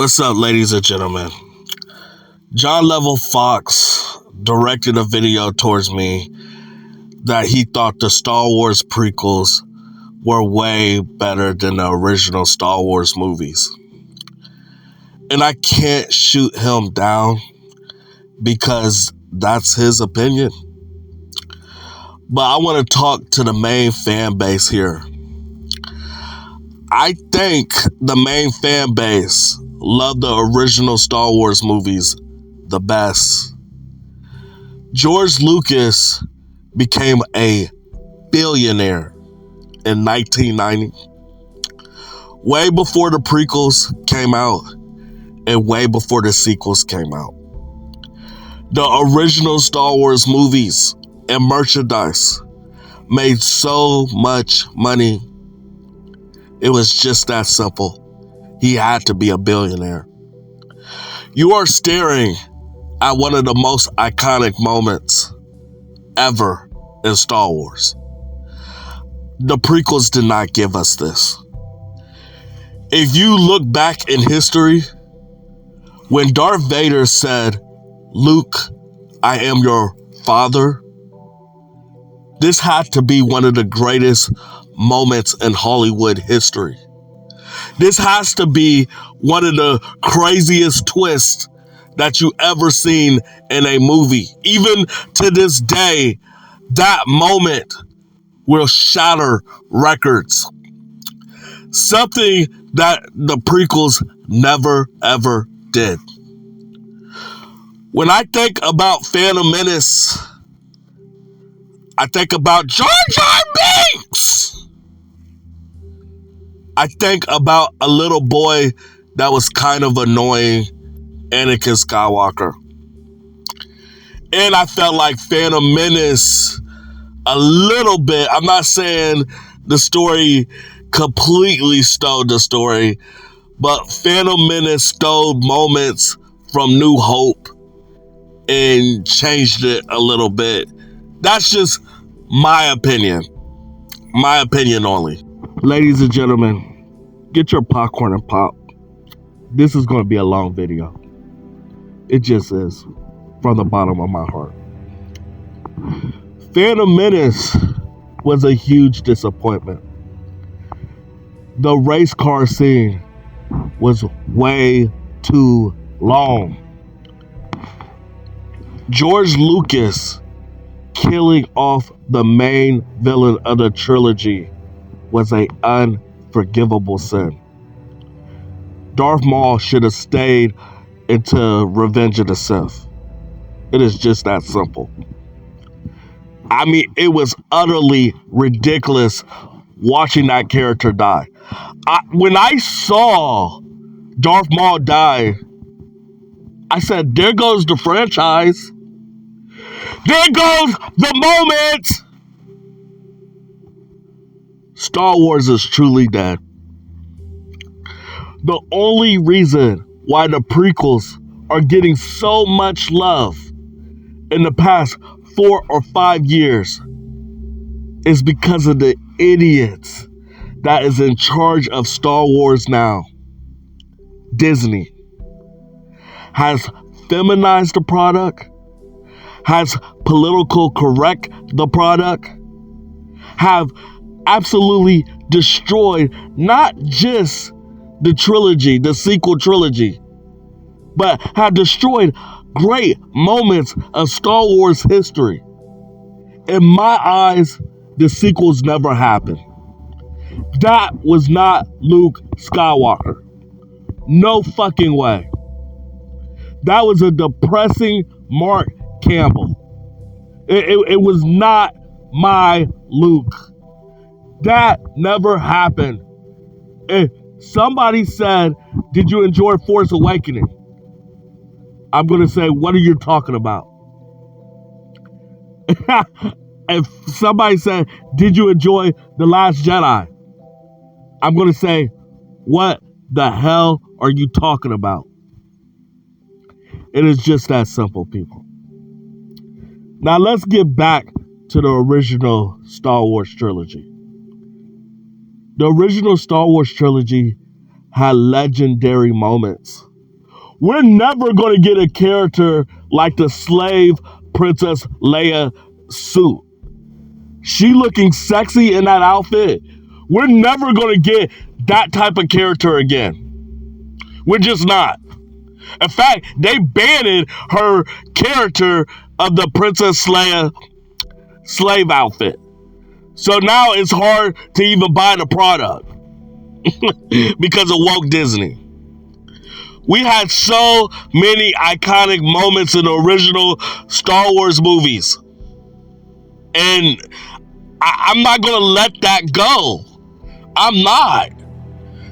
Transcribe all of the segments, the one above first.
What's up, ladies and gentlemen? John Level Fox directed a video towards me that he thought the Star Wars prequels were way better than the original Star Wars movies. And I can't shoot him down because that's his opinion. But I want to talk to the main fan base here. I think the main fan base loved the original Star Wars movies the best. George Lucas became a billionaire in 1990, way before the prequels came out and way before the sequels came out. The original Star Wars movies and merchandise made so much money. It was just that simple. He had to be a billionaire. You are staring at one of the most iconic moments ever in Star Wars. The prequels did not give us this. If you look back in history, when Darth Vader said, "Luke, I am your father," this had to be one of the greatest moments in Hollywood history. This has to be one of the craziest twists that you ever seen in a movie. Even to this day, that moment will shatter records. Something that the prequels never, ever did. When I think about Phantom Menace, I think about Jar Jar Binks. I think about a little boy that was kind of annoying, Anakin Skywalker. And I felt like Phantom Menace a little bit. I'm not saying the story completely stole the story, but Phantom Menace stole moments from New Hope and changed it a little bit. That's just my opinion. My opinion only. Ladies and gentlemen, get your popcorn and pop. This is going to be a long video. It just is, from the bottom of my heart. Phantom Menace was a huge disappointment. The race car scene was way too long. George Lucas killing off the main villain of the trilogy was an unforgivable sin. Darth Maul should have stayed into Revenge of the Sith. It is just that simple. I mean, it was utterly ridiculous watching that character die. When I saw Darth Maul die, I said, there goes the franchise. There goes the moment. Star Wars is truly dead. The only reason why the prequels are getting so much love in the past 4 or 5 years is because of the idiots that is in charge of Star Wars now. Disney has feminized the product, has political correct the product, have absolutely destroyed not just the trilogy, the sequel trilogy, but have destroyed great moments of Star Wars history. In my eyes, the sequels never happened. That was not Luke Skywalker. No fucking way. That was a depressing Mark Campbell. It was not my Luke. That never happened. If somebody said, "Did you enjoy Force Awakening?" I'm going to say, "What are you talking about?" If somebody said, "Did you enjoy The Last Jedi?" I'm going to say, "What the hell are you talking about?" It is just that simple, people. Now let's get back to the original Star Wars trilogy. The original Star Wars trilogy had legendary moments We're never going to get a character like the slave Princess Leia suit. She looking sexy in that outfit. We're never going to get that type of character again. We're just not. In fact, they banned her character of the Princess Leia slave outfit. So now it's hard to even buy the product because of woke Disney. We had so many iconic moments in the original Star Wars movies. And I'm not going to let that go. I'm not.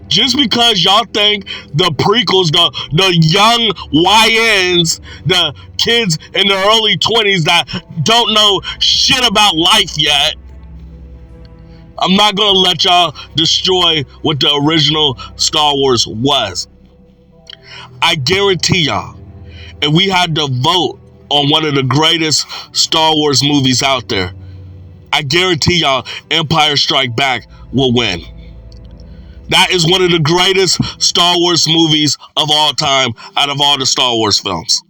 Just because y'all think the prequels, the young YNs, the kids in the early 20s that don't know shit about life yet, I'm not going to let y'all destroy what the original Star Wars was. I guarantee y'all, if we had to vote on one of the greatest Star Wars movies out there, I guarantee y'all Empire Strikes Back will win. That is one of the greatest Star Wars movies of all time out of all the Star Wars films.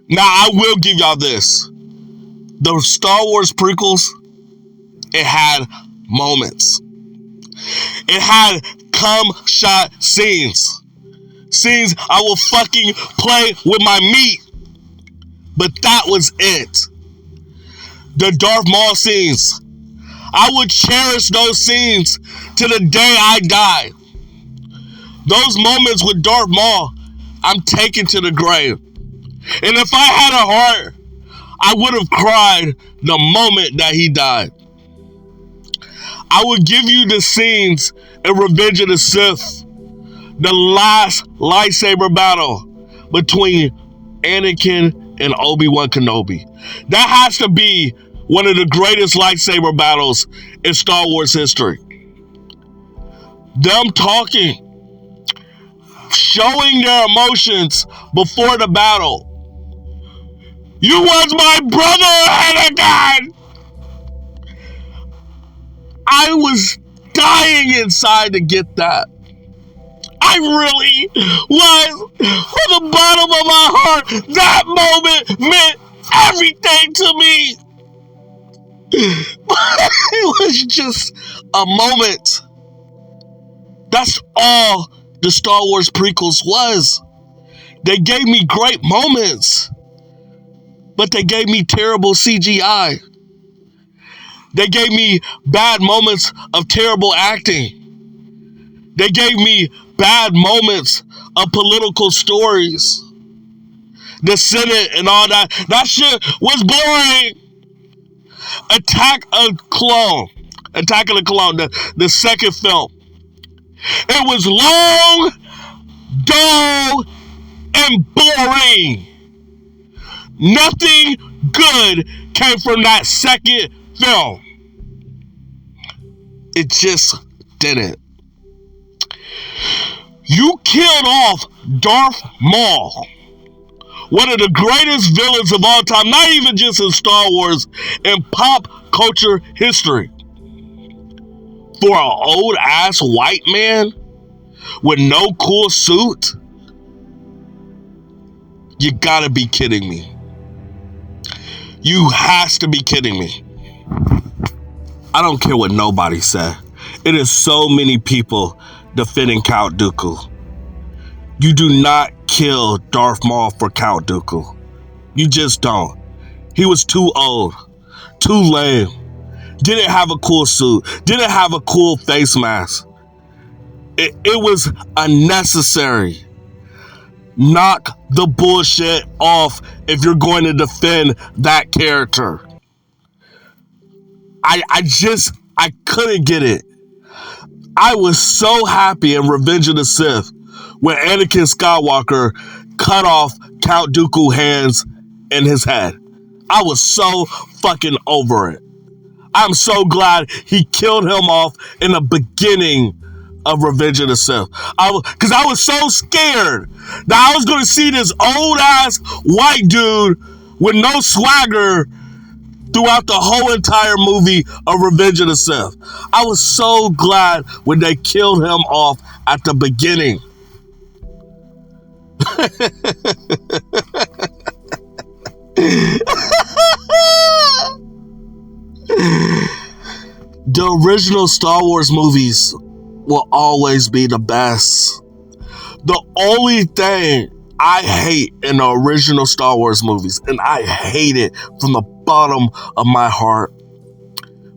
Now, I will give y'all this. The Star Wars prequels, it had moments. It had cum-shot scenes. Scenes I will fucking play with my meat. But that was it. The Darth Maul scenes. I would cherish those scenes to the day I die. Those moments with Darth Maul, I'm taken to the grave. And if I had a heart, I would have cried the moment that he died. I would give you the scenes in Revenge of the Sith, the last lightsaber battle between Anakin and Obi-Wan Kenobi. That has to be one of the greatest lightsaber battles in Star Wars history. Them talking, showing their emotions before the battle. You was my brother, Anakin! I was dying inside to get that. I really was. From the bottom of my heart, that moment meant everything to me. It was just a moment. That's all the Star Wars prequels was. They gave me great moments, but they gave me terrible CGI. They gave me bad moments of terrible acting. They gave me bad moments of political stories. The Senate and all that. That shit was boring. Attack of the Clone, the second film. It was long, dull, and boring. Nothing good came from that second film. It just didn't. You killed off Darth Maul, one of the greatest villains of all time, not even just in Star Wars, in pop culture history. For an old ass white man with no cool suit? You gotta be kidding me. You has to be kidding me. I don't care what nobody said. It is so many people defending Count Dooku. You do not kill Darth Maul for Count Dooku. You just don't. He was too old, too lame, didn't have a cool suit, didn't have a cool face mask. It was unnecessary. Knock the bullshit off if you're going to defend that character. I couldn't get it. I was so happy in Revenge of the Sith when Anakin Skywalker cut off Count Dooku's hands and his head. I was so fucking over it. I'm so glad he killed him off in the beginning of Revenge of the Sith. Because I was so scared that I was going to see this old ass white dude with no swagger throughout the whole entire movie of Revenge of the Sith. I was so glad when they killed him off at the beginning. The original Star Wars movies will always be the best. The only thing I hate in the original Star Wars movies, and I hate it from the bottom of my heart,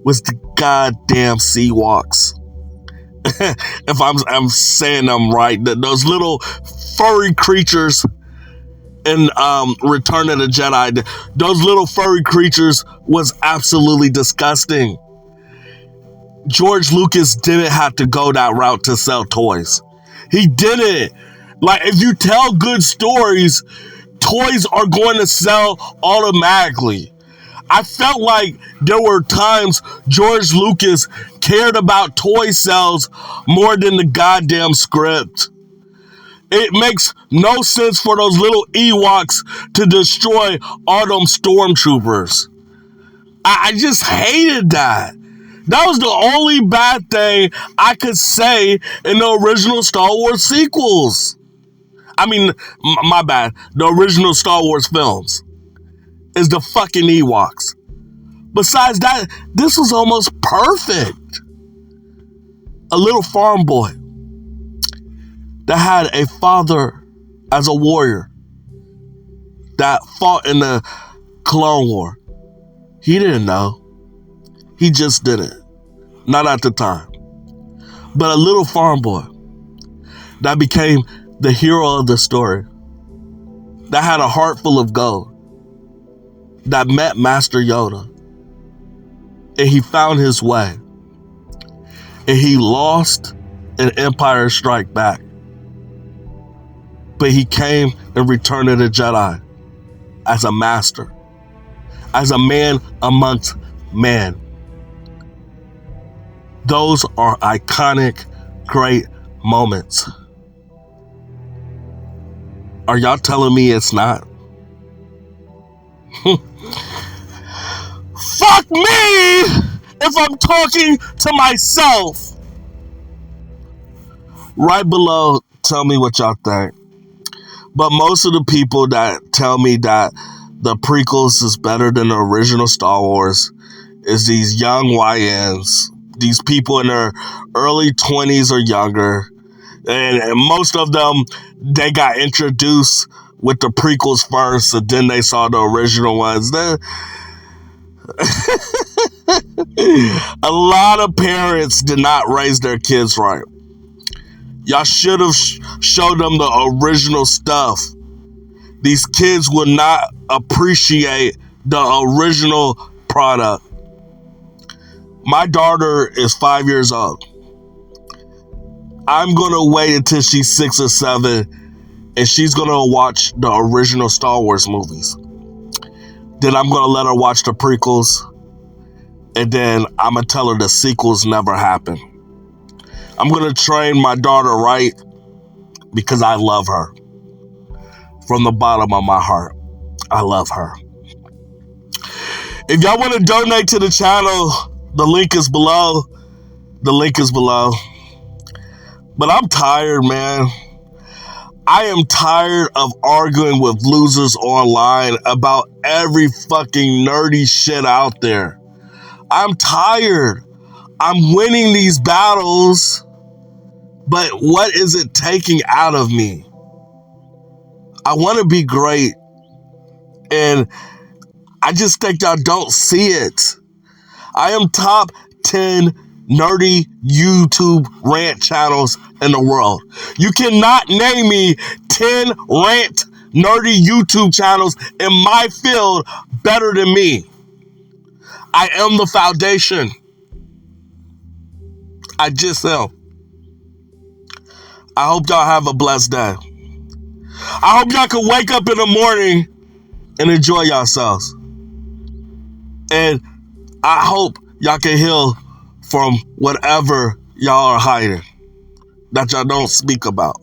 was the goddamn Seawalks. If I'm saying them right, those little furry creatures in Return of the Jedi, those little furry creatures was absolutely disgusting. George Lucas didn't have to go that route to sell toys. He didn't. Like, if you tell good stories, toys are going to sell automatically. I felt like there were times George Lucas cared about toy sales more than the goddamn script. It makes no sense for those little Ewoks to destroy all them stormtroopers. I just hated that. That was the only bad thing I could say in the original Star Wars sequels. I mean, my bad. The original Star Wars films is the fucking Ewoks. Besides that, this was almost perfect. A little farm boy that had a father as a warrior that fought in the Clone War. He didn't know. He just didn't. Not at the time. But a little farm boy that became the hero of the story, that had a heart full of gold, that met Master Yoda, and he found his way, and he lost in Empire Strike Back, but he came in Return of the Jedi as a master, as a man amongst men. Those are iconic, great moments. Are y'all telling me it's not? Fuck me if I'm talking to myself. Right below, tell me what y'all think. But most of the people that tell me that the prequels is better than the original Star Wars is these young YNs. These people in their early 20s or younger. And most of them, they got introduced with the prequels first, and then they saw the original ones. A lot of parents did not raise their kids right. Y'all should have showed them the original stuff. These kids will not appreciate the original product. My daughter is 5 years old. I'm going to wait until she's 6 or 7 and she's going to watch the original Star Wars movies. Then I'm going to let her watch the prequels, and then I'm going to tell her the sequels never happened. I'm going to train my daughter right because I love her. From the bottom of my heart, I love her. If y'all want to donate to the channel, the link is below. The link is below. But I'm tired, man. I am tired of arguing with losers online about every fucking nerdy shit out there. I'm tired. I'm winning these battles, but what is it taking out of me? I want to be great, and I just think y'all don't see it. I am top 10 nerdy YouTube rant channels in the world. You cannot name me 10 rant nerdy YouTube channels in my field better than me. I am the foundation. I just am. I hope y'all have a blessed day. I hope y'all can wake up in the morning and enjoy yourselves. And I hope y'all can heal from whatever y'all are hiding that y'all don't speak about.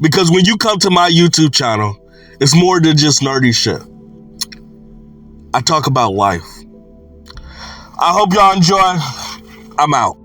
Because when you come to my YouTube channel, it's more than just nerdy shit. I talk about life. I hope y'all enjoy. I'm out.